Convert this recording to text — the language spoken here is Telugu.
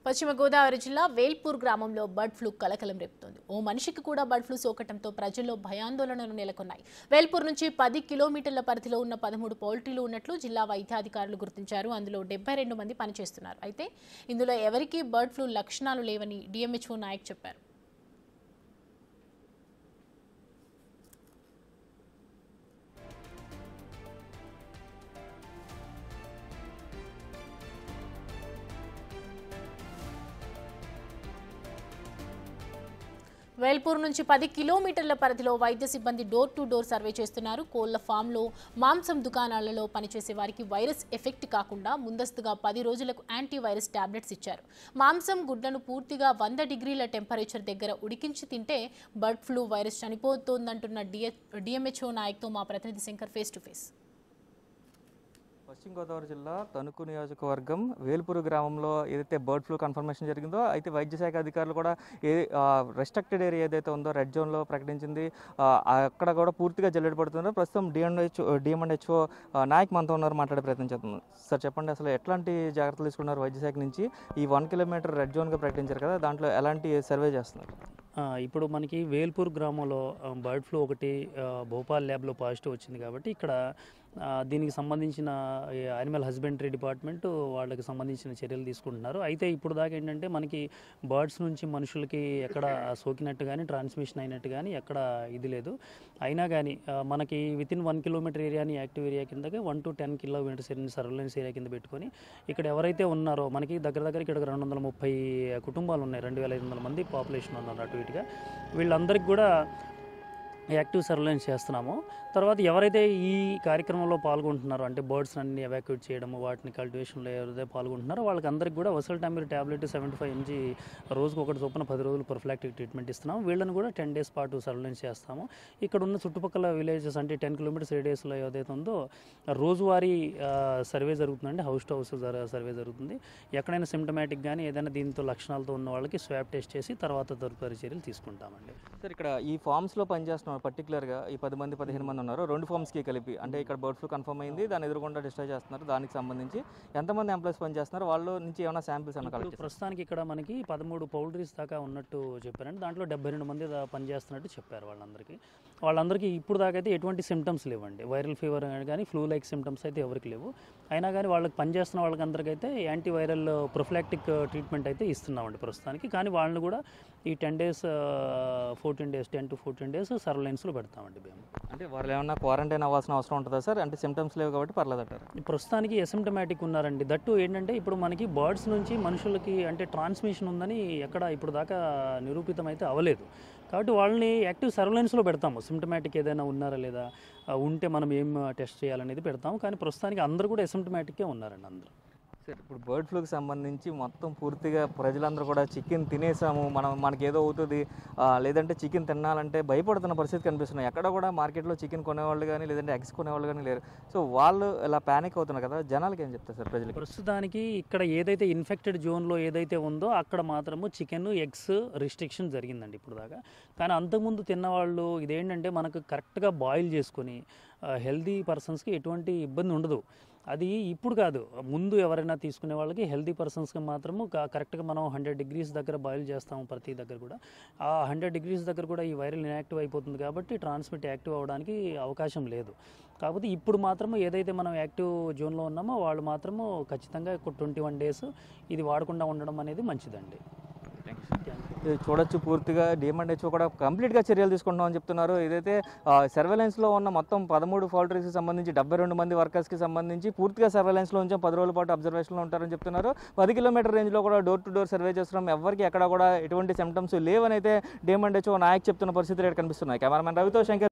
పశ్చిమ గోదావరి జిల్లా వేల్పూర్ గ్రామంలో బర్డ్ ఫ్లూ కలకలం రేపుతోంది. ఓ మనిషికి కూడా బర్డ్ ఫ్లూ సోకటంతో ప్రజల్లో భయాందోళనలు నెలకొన్నాయి. వేల్పూర్ నుంచి 10 కిలోమీటర్ల పరిధిలో ఉన్న 13 పౌల్ట్రీలు ఉన్నట్లు జిల్లా వైద్యాధికారులు గుర్తించారు. అందులో 72 మంది పనిచేస్తున్నారు. అయితే ఇందులో ఎవరికీ బర్డ్ ఫ్లూ లక్షణాలు లేవని డిఎంహెచ్ఓ నాయక్ చెప్పారు. వేల్పూర్ నుంచి 10 కిలోమీటర్ల పరిధిలో వైద్య సిబ్బంది డోర్ టు డోర్ సర్వే చేస్తున్నారు. కోళ్ల ఫామ్లో, మాంసం దుకాణాలలో పనిచేసే వారికి వైరస్ ఎఫెక్ట్ కాకుండా ముందస్తుగా 10 రోజులకు యాంటీవైరస్ టాబ్లెట్స్ ఇచ్చారు. మాంసం, గుడ్లను పూర్తిగా 100 డిగ్రీల టెంపరేచర్ దగ్గర ఉడికించి తింటే బర్డ్ ఫ్లూ వైరస్ చనిపోతోందంటున్న డిఎంహెచ్ఓ నాయక్తో మా ప్రతినిధి శంకర్ ఫేస్ టు ఫేస్. పశ్చిమ గోదావరి జిల్లా తణుకు నియోజకవర్గం వేల్పూరు గ్రామంలో ఏదైతే బర్డ్ ఫ్లూ కన్ఫర్మేషన్ జరిగిందో, అయితే వైద్య శాఖ అధికారులు కూడా రెస్ట్రిక్టెడ్ ఏరియా ఏదైతే ఉందో రెడ్ జోన్లో ప్రకటించింది. అక్కడ కూడా పూర్తిగా జల్లెడ పడుతుందో. ప్రస్తుతం డిఎంహెచ్ఓ నాయక్ మనతో ఉన్నారు, మాట్లాడే ప్రయత్నం చేస్తున్నాం. సార్ చెప్పండి, అసలు ఎట్లాంటి జాగ్రత్తలు తీసుకున్నారు వైద్య శాఖ నుంచి? ఈ 1 కిలోమీటర్ రెడ్ జోన్గా ప్రకటించారు కదా, దాంట్లో ఎలాంటి సర్వే చేస్తున్నారు? ఇప్పుడు మనకి వేల్పూర్ గ్రామంలో బర్డ్ ఫ్లూ ఒకటి భోపాల్ ల్యాబ్లో పాజిటివ్ వచ్చింది కాబట్టి ఇక్కడ దీనికి సంబంధించిన యానిమల్ హస్బెండరీ డిపార్ట్మెంట్ వాళ్ళకి సంబంధించిన చర్యలు తీసుకుంటున్నారు. అయితే ఇప్పుడు దాకా ఏంటంటే మనకి బర్డ్స్ నుంచి మనుషులకి ఎక్కడ సోకినట్టు కానీ ట్రాన్స్మిషన్ అయినట్టు కానీ ఎక్కడ ఇది లేదు. అయినా కానీ మనకి వితిన్ 1 కిలోమీటర్ ఏరియాని యాక్టివ్ ఏరియా కిందకి 1 to 10 కిలోమీటర్స్ సర్వేలెన్స్ ఏరియా కింద పెట్టుకొని ఇక్కడ ఎవరైతే ఉన్నారో మనకి దగ్గర ఇక్కడ 230 కుటుంబాలు ఉన్నాయి, 2500 మంది పాపులేషన్ ఉన్నారు అటు ఇటుగా. వీళ్ళందరికీ కూడా యాక్టివ్ సర్వేలెన్స్ చేస్తున్నాము. తర్వాత ఎవరైతే ఈ కార్యక్రమంలో పాల్గొంటున్నారో అంటే బర్డ్స్ అన్ని ఎవాక్యుయేట్ చేయడము, వాటిని కల్టివేషన్లో ఎవరైతే పాల్గొంటున్నారో వాళ్ళకి అందరికీ కూడా వసల్టామిర్ ట్యాబ్లెట్ 75 mg రోజుకు ఒకటి చొప్పున 10 రోజులు ప్రొఫిలాక్టిక్ ట్రీట్మెంట్ ఇస్తున్నాము. వీళ్ళని కూడా 10 days పాటు సర్వేలెన్స్ చేస్తాము. ఇక్కడ ఉన్న చుట్టుపక్కల విలేజెస్ అంటే 10 kilometers రేడియస్లో ఏదైతే ఉందో రోజువారీ సర్వే జరుగుతుందండి, హౌస్ టు హౌస్ సర్వే జరుగుతుంది. ఎక్కడైనా సిమ్టమాటిక్ కానీ ఏదైనా దీంతో లక్షణాలతో ఉన్న వాళ్ళకి స్వాబ్ టెస్ట్ చేసి తర్వాత తదుపరి చర్యలు తీసుకుంటామండి. సార్, ఇక్కడ ఈ ఫామ్స్లో పనిచేస్తున్నారు పర్టికులర్గా ఈ 10 మంది 15 మంది ఉన్నారు, 2 ఫామ్స్కి కలిపి. అంటే ఇక్కడ బర్డ్ ఫ్లూ కన్ఫర్మ్ అయింది, దాన్ని ఎదురుకుండా డిశ్చార్జ్ చేస్తున్నారు. దానికి సంబంధించి ఎంతమంది ఎంప్లాయీస్ పనిచేస్తున్నారు, వాళ్ళ నుంచి ఏమైనా శాంపిల్స్ ఏమైనా కలెక్ట్? ప్రస్తుతానికి ఇక్కడ మనకి 13 పౌల్ట్రీస్ దాకా ఉన్నట్టు చెప్పారండి. దాంట్లో 72 మంది పనిచేస్తున్నట్టు చెప్పారు. వాళ్ళందరికీ ఇప్పుడు దాకా అయితే ఎటువంటి సిమ్టమ్స్ లేవండి. వైరల్ ఫీవర్ కానీ ఫ్లూ లైక్ సిమ్టమ్స్ అయితే ఎవరికి లేవు. అయినా కానీ వాళ్ళకి పనిచేస్తున్న వాళ్ళకందరికైతే యాంటీవైరల్ ప్రొఫిలాక్టిక్ ట్రీట్మెంట్ అయితే ఇస్తున్నామండి ప్రస్తుతానికి. కానీ వాళ్ళని కూడా ఈ 10 days 14 days 10 to 14 days సర్వేలెన్స్లో పెడతామండి మేము. అంటే వాళ్ళు ఏమన్నా క్వారంటైన్ అవ్వాల్సిన అవసరం ఉంటుందా సార్? అంటే సిమ్టమ్స్ లేవు కాబట్టి పర్లేదంటారు. ప్రస్తుతానికి అసిమ్టమాటిక్ ఉన్నారండి. దట్టు ఏంటంటే ఇప్పుడు మనకి బర్డ్స్ నుంచి మనుషులకి అంటే ట్రాన్స్మిషన్ ఉందని ఎక్కడ ఇప్పుడు దాకా నిరూపితం అయితే అవ్వలేదు. కాబట్టి వాళ్ళని యాక్టివ్ సర్వేలెన్స్లో పెడతాము. సిమ్టమాటిక్ ఏదైనా ఉన్నారా లేదా, ఉంటే మనం ఏం టెస్ట్ చేయాలనేది పెడతాము. కానీ ప్రస్తుతానికి అందరూ కూడా అసిమ్టమాటిక్కే ఉన్నారండి అందరూ. సార్, ఇప్పుడు బర్డ్ ఫ్లూకి సంబంధించి మొత్తం పూర్తిగా ప్రజలందరూ కూడా చికెన్ తినేసాము, మనకి ఏదో అవుతుంది, లేదంటే చికెన్ తినాలంటే భయపడుతున్న పరిస్థితి కనిపిస్తున్నాయి. ఎక్కడ కూడా మార్కెట్లో చికెన్ కొనేవాళ్ళు కానీ లేదంటే ఎగ్స్ కొనేవాళ్ళు కానీ లేరు. సో వాళ్ళు ఇలా ప్యానిక్ అవుతున్నారు కదా, జనాలకి ఏం చెప్తారు సార్ ప్రజలకి? ప్రస్తుతానికి ఇక్కడ ఏదైతే ఇన్ఫెక్టెడ్ జోన్లో ఏదైతే ఉందో అక్కడ మాత్రము చికెన్, ఎగ్స్ రిస్ట్రిక్షన్ జరిగిందండి ఇప్పుడు దాకా. కానీ అంతకుముందు తిన్నవాళ్ళు ఇదేంటంటే మనకు కరెక్ట్గా బాయిల్ చేసుకొని హెల్దీ పర్సన్స్కి ఎటువంటి ఇబ్బంది ఉండదు. అది ఇప్పుడు కాదు, ముందు ఎవరైనా తీసుకునే వాళ్ళకి హెల్దీ పర్సన్స్కి మాత్రము కరెక్ట్గా మనం 100 degrees దగ్గర బాయిల్ చేస్తాము ప్రతి దగ్గర కూడా. ఆ 100 degrees దగ్గర కూడా ఈ వైరల్ ఇన్యాక్టివ్ అయిపోతుంది కాబట్టి ట్రాన్స్మిట్ యాక్టివ్ అవ్వడానికి అవకాశం లేదు. కాకపోతే ఇప్పుడు మాత్రము ఏదైతే మనం యాక్టివ్ జోన్లో ఉన్నామో వాళ్ళు మాత్రము ఖచ్చితంగా 21 days ఇది వాడకుండా ఉండడం అనేది మంచిదండి. చూడొచ్చు, పూర్తిగా డిఎంహెచ్ఓ కూడా కంప్లీట్గా చర్యలు తీసుకుంటామని చెప్తున్నారు. ఏదైతే సర్వేలెన్స్లో ఉన్న మొత్తం 13 పౌల్ట్రీస్కి సంబంధించి 72 మంది వర్కర్స్కి సంబంధించి పూర్తిగా సర్వేలెన్స్లో ఉంచాం, 10 రోజుల పాటు అబ్జర్వేషన్లో ఉంటారని చెప్తున్నారు. 10 కిలోమీటర్ రేంజ్లో కూడా డోర్ టు డోర్ సర్వే చేస్తున్నాం, ఎవరికి ఎక్కడ కూడా ఎటువంటి సిమ్టమ్స్ లేవని అయితే డిఎంహెచ్ఓ నాయక్ చెప్తున్న పరిస్థితులు ఇక్కడ కనిపిస్తున్నాయి. కెమెరామెన్ రవితో శంకర్.